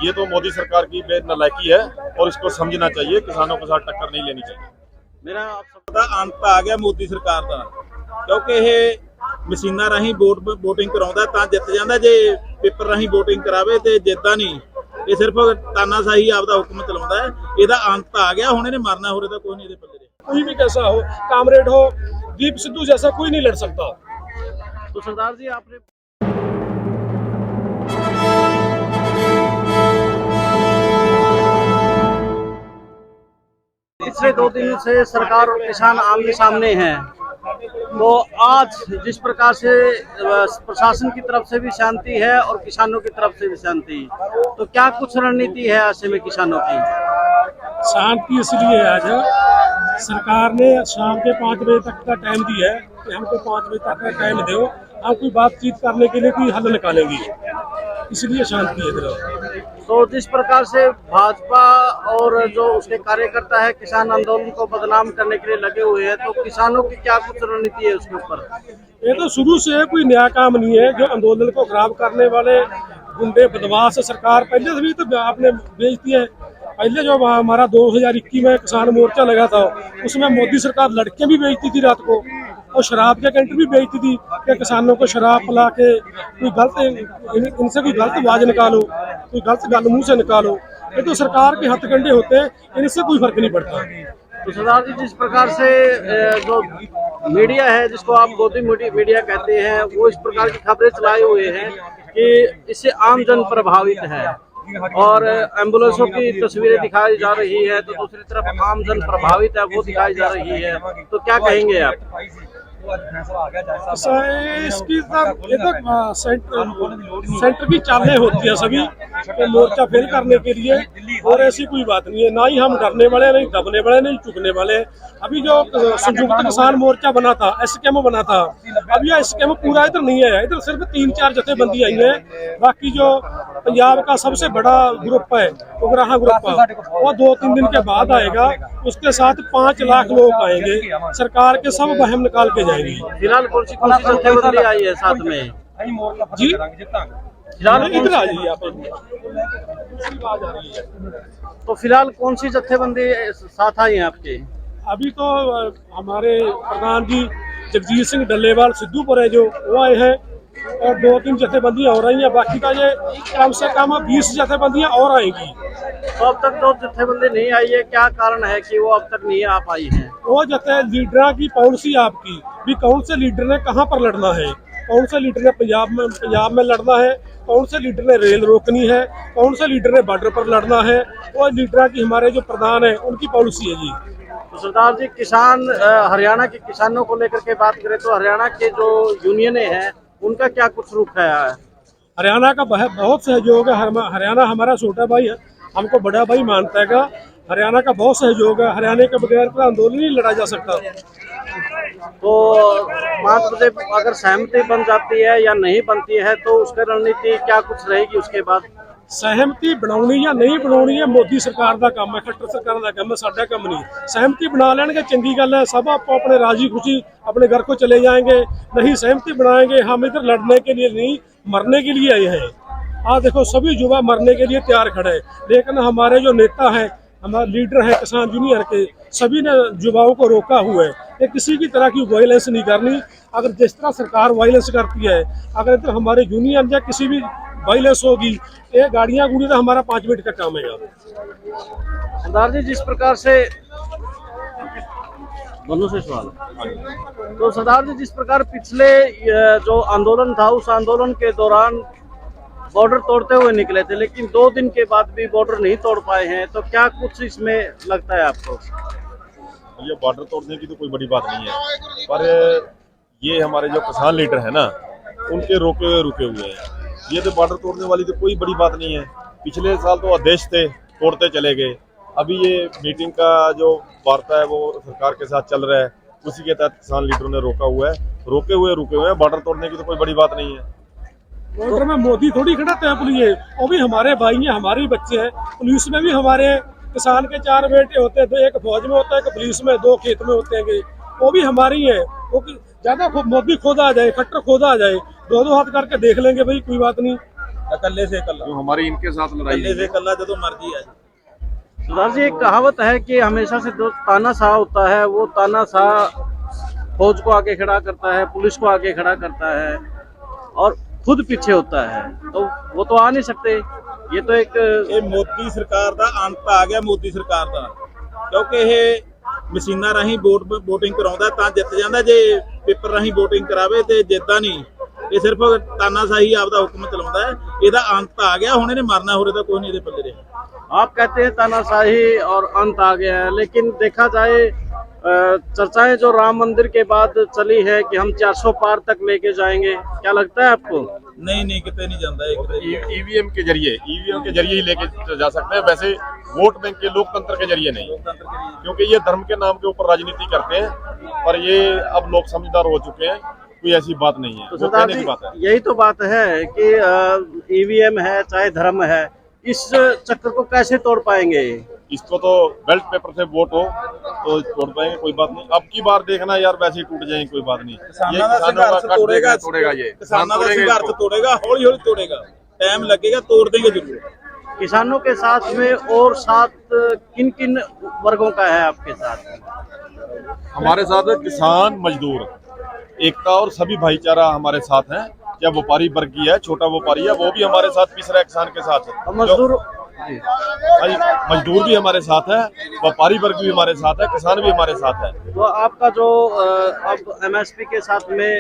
ये तो मोदी सरकार की बेनलायकी है और इसको समझना चाहिए, किसानों के साथ टक्कर नहीं लेनी चाहिए। मेरा आप सबका अंत आ गया मोदी सरकार का, क्योंकि ये मशीनां राਹੀਂ वोटिंग कराਉਂਦਾ ਤਾਂ ਜਿੱਤ ਜਾਂਦਾ, ਜੇ ਪੇਪਰ ਰਾਹੀਂ ਵੋਟਿੰਗ ਕਰਾਵੇ ਤੇ ਜਿੱਤਦਾ ਨਹੀਂ। ਇਹ ਸਿਰਫ ਤਾਨਾਸ਼ਾਹੀ ਆਪਦਾ ਹੁਕਮ ਚਲਾਉਂਦਾ ਹੈ। ਇਹਦਾ ਅੰਤ ਆ ਗਿਆ, ਹੁਣ ਇਹਨੇ ਮਰਨਾ, ਹੋਰ ਇਹਦਾ ਕੋਈ ਨਹੀਂ ਇਹਦੇ ਪੱਲੇ ਦੇ। कोई भी कैसा हो, कामरेड हो, दीप सिद्धू जैसा कोई नहीं लड़ सकता। तो सरदार जी आपने पिछले 2 दिन से सरकार और किसान आमने सामने हैं, तो आज जिस प्रकार से प्रशासन की तरफ से भी शांति है और किसानों की तरफ से भी शांति, तो क्या कुछ रणनीति है ऐसे में किसानों की? शांति इसलिए आज सरकार ने शाम के 5 बजे तक का टाइम दिया है कि हमको 5 बजे तक का टाइम दो, हम कोई बातचीत करने के लिए कोई हल निकालेंगे, इसलिए शांति है इधर। तो जिस प्रकार से भाजपा और जो उसके कार्यकर्ता है किसान आंदोलन को बदनाम करने के लिए लगे हुए हैं, तो किसानों की क्या कुछ रणनीति है उसके ऊपर? ये तो शुरू से कोई नया काम नहीं है। जो आंदोलन को खराब करने वाले गुंडे बदमाश सरकार पहले से भी तो आपने बेइज्जती है। पहले जो हमारा 2021 में किसान मोर्चा लगा था, उसमें मोदी सरकार लड़कियां भी बेचती थी रात को, और शराब के कैंटर भी बेचती थी कि किसानों को शराब पिला के कोई गलत इनसे कोई गलत आवाज निकालो, कोई गलत गल मुंह से निकालो। ये तो सरकार के हथकंडे होते हैं, इनसे कोई फर्क नहीं पड़ता। तो सरदार जी, जिस प्रकार से जो मीडिया है, जिसको आप गोदी मीडिया कहते हैं, वो इस प्रकार की खबरें चलाए हुए हैं कि इससे आम जन प्रभावित है, और एम्बुलेंसों की तस्वीरें दिखाई जा रही है, तो दूसरी तरफ आम जन प्रभावित है वो दिखाई जा रही है, तो क्या कहेंगे आप? इसकी ये तो सेंटर की चालें होती है सभी के मोर्चा फेल करने के लिए, और ऐसी कोई बात नहीं है। ना ही हम डरने वाले, नहीं दबने वाले, नहीं चुकने वाले। अभी जो संयुक्त किसान मोर्चा बना था, एसकेएम बना था, अब यह एसकेएम पूरा इधर नहीं है, इधर सिर्फ 3-4 जथेबंदी आई है। बाकी जो पंजाब का सबसे बड़ा ग्रुप है उगराहा ग्रुप, वो 2-3 दिन के बाद आएगा। उसके साथ 5 लाख लोग आएंगे, सरकार के सब वहम निकाल के जाएंगे। फिलहाल कौन सी जथेबंदी आई है साथ में जी? फिलहाल इधर आ जाइए आप। तो फिलहाल कौन सी जथेबंदी साथ आई है आपके? अभी तो हमारे प्रधान जी जगजीत सिंह डल्लेवाल सिद्धूपुर है जो, वो आए हैं, और 2-3 जथेबंदियां हो रही हैं। बाकी का ये कम से कम 20 जथेबंदियां और आएंगी। तो अब तक जो जथेबंदी नहीं आई है, क्या कारण है कि वो अब तक नहीं आ पाई है? वो जथे लीडर की पॉलिसी आपकी भी, कौन से लीडर ने कहाँ पर लड़ना है, कौन से लीडर ने पंजाब में लड़ना है, कौन से लीडर ने रेल रोकनी है, कौन से लीडर ने बॉर्डर पर लड़ना है, वो लीडर की हमारे जो प्रधान है उनकी पॉलिसी है जी। तो सरदार जी, किसान हरियाणा के किसानों को लेकर के बात करें तो हरियाणा के जो यूनियनें हैं उनका क्या कुछ रुख है? हरियाणा का बहुत सहयोग है। हरियाणा हमारा छोटा भाई है, हमको बड़ा भाई मानता है। हरियाणा का बहुत सहयोग है, हरियाणा के बगैर तो आंदोलन नहीं लड़ा जा सकता। तो 5 बजे अगर सहमति बन जाती है या नहीं बनती है, तो उसकी रणनीति क्या कुछ रहेगी उसके बाद? सहमति बनानी या नहीं बनानी है मोदी सरकार का काम है, खट्टर सरकार का काम है, साडा काम नहीं। सहमति बना लेंगे चंगी गल है, सब आप अपने राजी खुशी अपने घर को चले जाएंगे। नहीं सहमति बनाएंगे, हम इधर लड़ने के लिए नहीं, मरने के लिए आए हैं। आज देखो सभी युवा मरने के लिए तैयार खड़े हैं, लेकिन हमारे जो नेता हैं, हमारे लीडर हैं किसान यूनियन के, सभी ने युवाओं को रोका हुआ है कि किसी की तरह की वायलेंस नहीं करनी। अगर जिस तरह सरकार वायलेंस करती है, अगर इधर हमारे यूनियन या किसी भी वायलेंस होगी, ये गाड़ियाँ गुड़ी तो हमारा 5 मिनट का काम है। सरदार जी, जिस प्रकार से दोनों से सवाल, तो सरदार जी, जिस प्रकार पिछले जो आंदोलन था, उस आंदोलन के दौरान बॉर्डर तोड़ते हुए निकले थे, लेकिन 2 दिन के बाद भी बॉर्डर नहीं तोड़ पाए हैं, तो क्या कुछ इसमें लगता है आपको? ये बॉर्डर तोड़ने की तो कोई बड़ी बात नहीं है, पर ये हमारे जो किसान लीडर है ना, उनके रुके हुए हैं। ये तो बॉर्डर तोड़ने वाली तो कोई बड़ी बात नहीं है। पिछले साल तो आदेश थे, तोड़ते चले गए। अभी ये मीटिंग का जो वार्ता है वो सरकार के साथ चल रहा है, उसी के तहत किसान लीडरों ने रोके हुए हैं। बॉर्डर तोड़ने की तो कोई बड़ी बात नहीं है। बॉर्डर में मोदी थोड़ी खड़ा तय पुलिस, वो भी हमारे भाई हैं, हमारे बच्चे हैं। पुलिस में भी हमारे किसान के 4 बेटे होते हैं, 2 एक फौज में होता है, एक पुलिस में, 2 खेत में होते हैं, वो भी हमारी है। वो ज्यादा मोदी खुद आ जाए, खट्टर खुद आ जाए, 2-2 हाथ करके देख लेंगे भाई, कोई बात नहीं। कल्ले से कल्ला, जो हमारी इनके साथ लड़ाई कल्ले हुई से है। कल्ला जो मर्जी है। सरदार जी, एक कहावत है कि हमेशा से जो तानाशाह होता है वो तानाशाह फौज को आगे खड़ा करता है, पुलिस को आगे खड़ा करता है और खुद पीछे होता है, तो वो तो आ नहीं सकते। ये तो एक ਇਹ ਮੋਦੀ ਸਰਕਾਰ ਦਾ ਅੰਤ ਆ ਗਿਆ, ਮੋਦੀ ਸਰਕਾਰ ਦਾ, ਕਿਉਂਕਿ ਇਹ ਮਸ਼ੀਨਾਂ ਰਾਹੀਂ ਵੋਟਿੰਗ ਕਰਾਉਂਦਾ ਤਾਂ ਜਿੱਤ ਜਾਂਦਾ, ਜੇ ਪੇਪਰ ਰਾਹੀਂ ਵੋਟਿੰਗ ਕਰਾਵੇ ਤੇ ਜਿੱਤਦਾ ਨਹੀਂ। ਇਹ ਸਿਰਫ ਤਾਨਾਸ਼ਾਹੀ ਆਪਦਾ ਹੁਕਮ ਚਲਾਉਂਦਾ ਹੈ, ਇਹਦਾ ਅੰਤ ਆ ਗਿਆ, ਹੁਣ ਇਹਨੇ ਮਰਨਾ, ਹੋਰ ਇਹਦਾ ਕੋਈ ਨਹੀਂ ਇਹਦੇ ਪੱਲੇ ਰਿਹਾ। आप कहते हैं तानाशाही और अंत आ गया है, लेकिन देखा जाए चर्चाएं जो राम मंदिर के बाद चली है कि हम 400 पार तक लेके जाएंगे, क्या लगता है आपको? नहीं नहीं, कितने नहीं जाता है। ईवीएम के जरिए ही लेके जा सकते हैं, वैसे वोट बैंक के लोकतंत्र के जरिए नहीं, क्योंकि ये धर्म के नाम के ऊपर राजनीति करते हैं। पर ये अब लोग समझदार हो चुके हैं, कोई ऐसी बात नहीं है, तो वो सरदार कहने जी, की बात है। यही तो बात है कि ईवीएम है चाहे धर्म है, इस चक्र को कैसे तोड़ पाएंगे? इसको तो बेल्ट पेपर से वोट हो तो छोड़ पाएंगे, कोई बात नहीं। अब की बार देखना यार, वैसे ही टूट जाएंगे, कोई बात नहीं। किसानों का संघर्ष तोड़ेगा, ये किसानों का संघर्ष तोड़ेगा, हौली हौली तोड़ेगा, टाइम लगेगा, तोड़ देंगे जरूर। किसानों के साथ में और साथ किन किन वर्गों का है आपके साथ? हमारे साथ किसान, मजदूर, एकता और सभी भाईचारा हमारे साथ हैं। या व्यापारी वर्ग की है, छोटा व्यापारी है, वो भी हमारे साथ पिस रहा है किसान के साथ। और मजदूर जी, भाई मजदूर भी हमारे साथ है, व्यापारी वर्ग भी हमारे साथ है, किसान भी हमारे साथ है। तो आपका जो अब एमएसपी के साथ में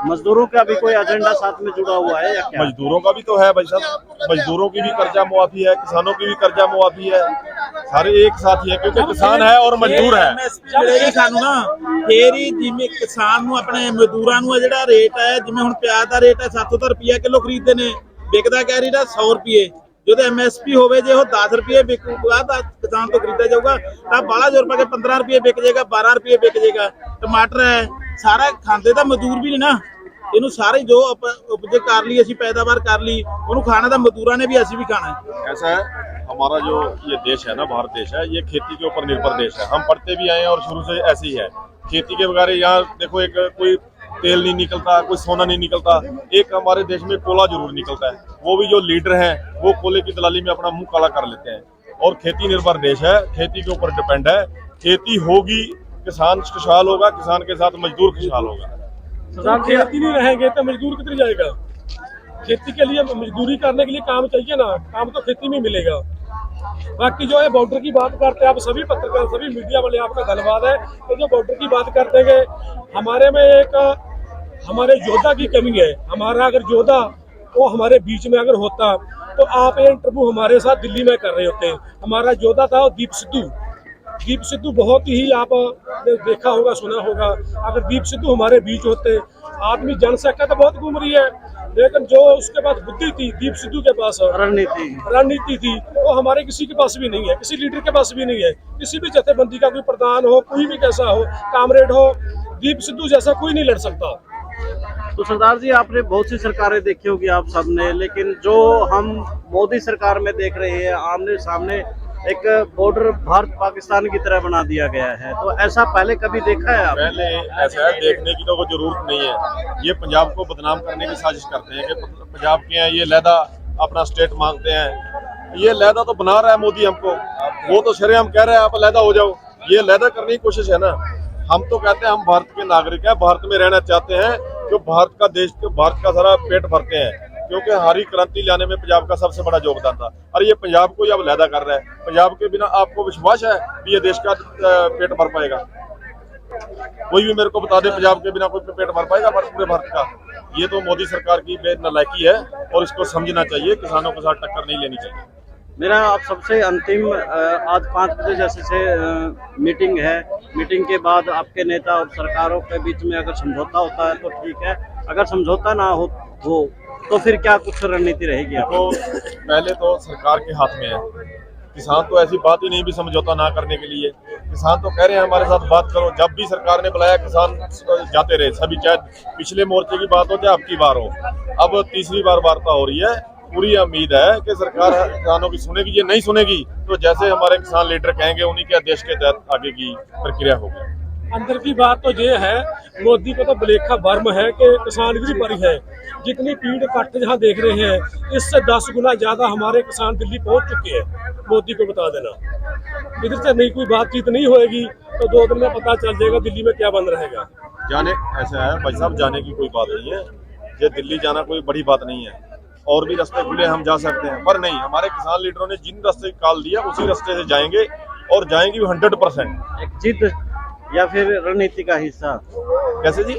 मजदूरों का भी कोई एजेंडा साथ में जुड़ा हुआ है या क्या? मजदूरों का भी तो है भाई साहब, मजदूरों की भी कर्जा मुआफी है, किसानों की भी कर्जा मुआफी है, सारे एक साथ ही है, क्योंकि किसान है और मजदूर है। MSP ਮਿਲੇਗੀ ਸਾਨੂੰ ਨਾ, ਫੇਰ ਹੀ ਜਿਵੇਂ ਕਿਸਾਨ ਨੂੰ ਆਪਣੇ ਮਜ਼ਦੂਰਾਂ ਨੂੰ ਜਿਹੜਾ ਰੇਟ ਹੈ, ਜਿਵੇਂ ਹੁਣ ਪਿਆਜ਼ ਦਾ ਰੇਟ ਹੈ 700 ਰੁਪਏ ਕਿਲੋ ਖਰੀਦਦੇ ਨੇ, ਵਿਕਦਾ ਕੈਰੀ ਦਾ 100 ਰੁਪਏ। ਜਦੋਂ MSP ਹੋਵੇ, ਜੇ ਉਹ 10 ਰੁਪਏ ਵਿਕੂਗਾ ਤਾਂ ਕਿਸਾਨ ਤੋਂ ਖਰੀਦਿਆ ਜਾਊਗਾ, ਤਾਂ ਬਾਲਾ ਜ਼ੋਰ ਪਾ ਕੇ 15 ਰੁਪਏ ਵਿਕ ਜਾਏਗਾ, 12 ਰੁਪਏ ਵਿਕ ਜਾਏਗਾ। ਟਮਾਟਰ ਹੈ, ਸਾਰਾ ਖਾਂਦੇ ਤਾਂ ਮਜ਼ਦੂਰ ਵੀ ਨਹੀਂ ਨਾ, ਇਹਨੂੰ ਸਾਰੇ ਜੋ ਉਪਜ ਕਰ ਲਈ, ਅਸੀਂ ਪੈਦਾਵਾਰ ਕਰ ਲਈ, ਉਹਨੂੰ ਖਾਣਾ ਤਾਂ ਮਜ਼ਦੂਰਾਂ ਨੇ ਵੀ, ਅਸੀਂ भी खाना है। ऐसा है, हमारा जो ये देश है ना, भारत देश है, ये खेती के ऊपर निर्भर देश है। हम पढ़ते भी आए हैं और शुरू से ऐसे ही है। खेती के बगैर यहाँ देखो, एक कोई तेल नहीं निकलता, कोई सोना नहीं निकलता। एक हमारे देश में कोला जरूर निकलता है, वो भी जो लीडर हैं वो कोले की दलाली में अपना मुंह काला कर लेते हैं। और खेती निर्भर देश है, खेती के ऊपर डिपेंड है। खेती होगी, किसान खुशहाल होगा, किसान के साथ मजदूर खुशहाल होगा। जब खेती नहीं रहेंगे तो मजदूर किधर जाएगा? खेती के लिए मजदूरी करने के लिए काम चाहिए ना, काम तो खेती में मिलेगा। बाकी जो है बॉर्डर की बात करते हैं, आप सभी पत्रकार, सभी मीडिया वाले, आपका धन्यवाद है। तो जो बॉर्डर की बात करते हैं, हमारे में एक हमारे योद्धा की कमी है। हमारा अगर योद्धा वो हमारे बीच में अगर होता तो आप ये इंटरव्यू हमारे साथ दिल्ली में कर रहे होते। हमारा योद्धा था दीप सिद्धू। दीप सिद्धू बहुत ही आपने देखा होगा, सुना होगा। अगर दीप सिद्धू हमारे बीच होते, आदमी जनसंख्या तो बहुत घूम रही है, लेकिन जो उसके पास बुद्धि थी दीप सिद्धू के पास, रणनीति थी, वो हमारे किसी के पास भी नहीं है, किसी लीडर के पास भी नहीं है। किसी भी जथेबंदी का कोई प्रधान हो, कोई भी कैसा हो, कामरेड हो, दीप सिद्धू जैसा कोई नहीं लड़ सकता। तो सरदार जी, आपने बहुत सी सरकारें देखी होगी आप सबने, लेकिन जो हम मोदी सरकार में देख रहे हैं, आमने सामने एक बॉर्डर भारत पाकिस्तान की तरह बना दिया गया है, तो ऐसा पहले कभी देखा है आपने? पहले ऐसा है, देखने की तो कोई जरूरत नहीं है। ये पंजाब को बदनाम करने की साजिश करते हैं कि पंजाब के हैं, ये लहदा अपना स्टेट मांगते हैं। ये लहदा तो बना रहा है मोदी हमको, वो तो शरेआम कह रहा है आप लहदा हो जाओ। ये लहदा करने की कोशिश है ना। हम तो कहते हैं हम भारत के नागरिक हैं, भारत में रहना चाहते हैं, जो भारत का देश, भारत का सारा पेट भरते हैं, क्योंकि हरी क्रांति लाने में पंजाब का सबसे बड़ा योगदान था। और ये पंजाब को ही अब लहदा कर रहा है। पंजाब के बिना आपको विश्वास है कि ये देश का पेट भर पाएगा? कोई भी मेरे को बता दे, पंजाब के बिना कोई पेट भर पाएगा पूरे भारत का? ये तो मोदी सरकार की बेनलायकी है और इसको समझना चाहिए। किसानों के साथ टक्कर नहीं लेनी चाहिए। मेरा आप सबसे अंतिम, आज 5 बजे जैसे से मीटिंग है, मीटिंग के बाद आपके नेता और सरकारों के बीच में अगर समझौता होता है तो ठीक है, अगर समझौता ना हो तो फिर क्या कुछ रणनीति रहेगी? तो पहले तो सरकार के हाथ में है। किसान तो ऐसी बात ही नहीं भी समझौता ना करने के लिए। किसान तो कह रहे हैं हमारे साथ बात करो। जब भी सरकार ने बुलाया किसान जाते रहे सभी, चाहे पिछले मोर्चे की बात हो चाहे अब की बार हो। अब तीसरी बार वार्ता हो रही है। पूरी उम्मीद है कि सरकार किसानों की सुनेगी। ये नहीं सुनेगी तो जैसे हमारे किसान लीडर कहेंगे उन्हीं के आदेश के तहत आगे की प्रक्रिया होगी। अंदर की बात तो ये है, मोदी को तो बलेखा बर्म है कि किसान भी पर है। जितनी पीड़ कट जहाँ देख रहे हैं, इससे 10 गुना ज्यादा हमारे किसान दिल्ली पहुंच चुके हैं। मोदी को बता देना, इधर से नहीं कोई बातचीत नहीं होएगी तो 2 दिन में पता चल जाएगा दिल्ली में क्या बंद रहेगा। जाने ऐसा है भाई साहब, जाने की कोई बात नहीं है। ये दिल्ली जाना कोई बड़ी बात नहीं है, और भी रास्ते खुले, हम जा सकते हैं। पर नहीं, हमारे किसान लीडरों ने जिन रास्ते निकाल दिया उसी रास्ते से जाएंगे, और जाएंगे भी 100%। एक जिद या फिर रणनीति का हिस्सा, कैसे जी?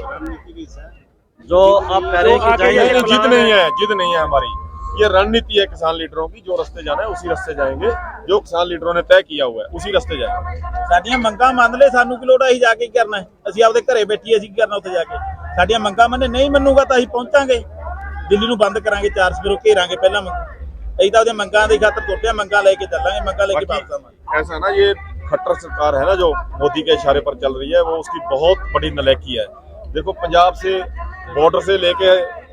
जो आप कह रहे हैं कि नहीं, जाएंगे, जिद नहीं है, जिद नहीं है हमारी। ये रणनीति है किसान लीडरों की, जो रास्ते जाना है उसी रास्ते जाएंगे, जो किसान लीडरों ने तय किया हुआ है उसी रास्ते जाएंगे। ਸਾਡੀਆਂ ਮੰਗਾਂ ਮੰਨ ਲੈ, ਸਾਨੂੰ ਕੀ ਲੋੜ ਹੈ ਅਸੀਂ ਜਾ ਕੇ ਕੀ ਕਰਨਾ ਹੈ? ਅਸੀਂ ਆਪਦੇ ਘਰੇ ਬੈਠੀਏ, ਅਸੀਂ ਕੀ ਕਰਨਾ ਉੱਥੇ ਜਾ ਕੇ? ਸਾਡੀਆਂ ਮੰਗਾਂ ਮੰਨੇ, ਨਹੀਂ ਮੰਨੂਗਾ ਤਾਂ ਅਸੀਂ ਪਹੁੰਚਾਂਗੇ ਦਿੱਲੀ ਨੂੰ, ਬੰਦ ਕਰਾਂਗੇ, 4 ਸਵੇਰੋਂ ਘੇਰਾਂਗੇ ਪਹਿਲਾਂ। ਅਸੀਂ ਤਾਂ ਉਹਦੇ ਮੰਗਾਂ ਦੀ ਖਾਤਰ ਤੁਰਦੇ ਹਾਂ, मंगा लेके ਚੱਲਾਂਗੇ, मंगा लेके वापस आवांगे। ऐसा ना, ये खट्टर सरकार है ना जो मोदी के इशारे पर चल रही है, वो उसकी बहुत बड़ी नलायकी है। देखो, पंजाब से बॉर्डर से लेके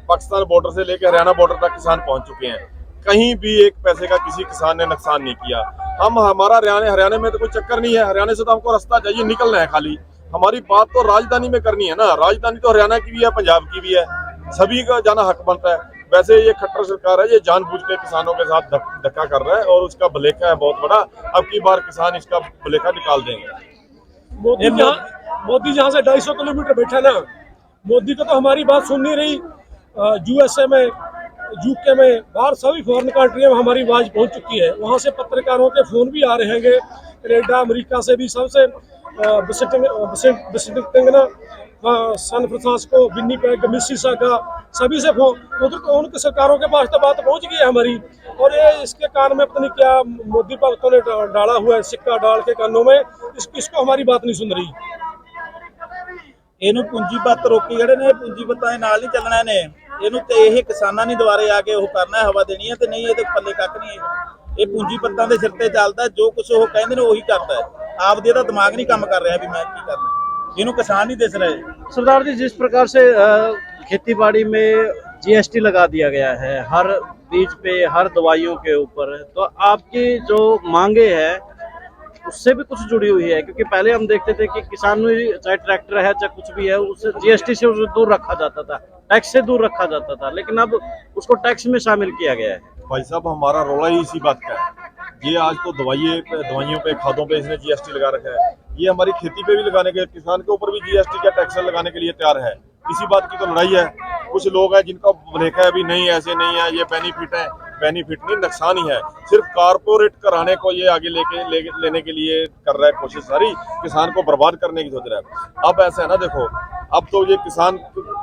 पाकिस्तान बॉर्डर से लेके हरियाणा बॉर्डर तक किसान पहुंच चुके हैं। कहीं भी एक पैसे का किसी किसान ने नुकसान नहीं किया। हमारा हरियाणा में तो कोई चक्कर नहीं है, हरियाणा से तो हमको रास्ता चाहिए, निकलना है खाली। हमारी बात तो राजधानी में करनी है ना, राजधानी तो हरियाणा की भी है, पंजाब की भी है, सभी का जाना हक बनता है। वैसे ये खट्टर सरकार है, ये जानबूझ के किसानों के साथ धक्का कर रहा है, और उसका भलेखा है बहुत बड़ा। अब की बार किसान इसका भलेखा निकाल देंगे। मोदी जहाँ से 250 किलोमीटर बैठा ना, मोदी को तो हमारी बात सुन नहीं रही। यूएसए में, यूके में, बाहर सभी फॉरेन कंट्रियों में हमारी आवाज पहुंच चुकी है। वहाँ से पत्रकारों के फोन भी आ रहे हैं, कनाडा, अमेरिका से भी, सबसे सैन फ्रांसिस्को, विनिपेग, मिसिसागा, सभी से फोन, उधर तो उनकी सरकारों के पास तो बात पहुंच गई है हमारी। और ये इसके कान में पता नहीं क्या मोदी भक्तों ने डाला हुआ है, सिक्का डाल के कानों में, इसको हमारी बात नहीं सुन रही। ਇਹਨੂੰ ਪੂੰਜੀਪਤ ਰੋਕੀ ਜਿਹੜੇ ਨੇ, ਪੂੰਜੀਪਤਾਂ ਦੇ ਨਾਲ ਨਹੀਂ ਚੱਲਣਾ ਨੇ। ਇਹਨੂੰ ਤੇ ਇਹ ਕਿਸਾਨਾਂ ਨਹੀਂ ਦੁਆਰੇ ਆ ਕੇ ਉਹ ਕਰਨਾ, ਹਵਾ ਦੇਣੀ ਹੈ, ਤੇ ਨਹੀਂ ਇਹਦੇ ਪੱਲੇ ਕੱਖ ਨਹੀਂ। ਇਹ ਪੂੰਜੀਪਤਾਂ ਦੇ ਸਿਰ ਤੇ ਚੱਲਦਾ, ਜੋ ਕੁਝ ਉਹ ਕਹਿੰਦੇ ਨੇ ਉਹੀ ਕਰਦਾ ਹੈ। ਆਪਦੇ ਇਹਦਾ ਦਿਮਾਗ ਨਹੀਂ ਕੰਮ ਕਰ ਰਿਹਾ ਵੀ ਮੈਂ ਕੀ करना। ਇਹਨੂੰ किसान नहीं दिस रहे। सरदार जी, जिस प्रकार से खेती बाड़ी में जीएसटी लगा दिया गया है, हर बीज पे, हर दवाइयों के ऊपर, तो आपकी जो मांगे है उससे भी कुछ जुड़ी हुई है? क्योंकि पहले हम देखते थे कि किसान चाहे ट्रैक्टर है चाहे कुछ भी है, उसे जीएसटी से दूर रखा जाता था, टैक्स से दूर रखा जाता था, लेकिन अब उसको टैक्स में शामिल किया गया है। भाई साहब, हमारा रोला ही इसी बात का है। ये आज तो दवाइयों पे, खादों पे इसने जीएसटी लगा रखा है। ये हमारी खेती पे भी लगाने के, किसान के ऊपर भी जीएसटी का टैक्स लगाने के लिए तैयार है। इसी बात की तो लड़ाई है। कुछ लोग हैं जिनका देखा है भी नहीं, ऐसे नहीं है, ये बेनिफिट है। बेनिफिट नहीं, नुकसान ही है। सिर्फ कारपोरेट कराने को ये आगे लेने के लिए कर रहा है कोशिश सारी, किसान को बर्बाद करने की सोच रहा है। अब ऐसा है ना, देखो, अब तो ये किसान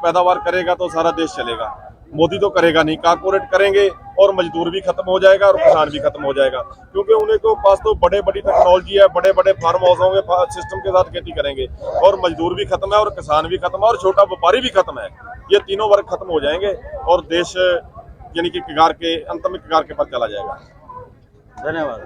पैदावार करेगा तो सारा देश चलेगा। मोदी तो करेगा नहीं, कारपोरेट करेंगे और मजदूर भी खत्म हो जाएगा और किसान भी खत्म हो जाएगा। क्योंकि उन्हें को पास तो बड़ी टेक्नोलॉजी है, बड़े फार्म हाउसों के सिस्टम के साथ खेती करेंगे, और मजदूर भी खत्म है, और किसान भी खत्म है, और छोटा व्यापारी भी खत्म है। ये तीनों वर्ग खत्म हो जाएंगे, और देश यानी कि अंत में किगार के पर चला जाएगा। धन्यवाद।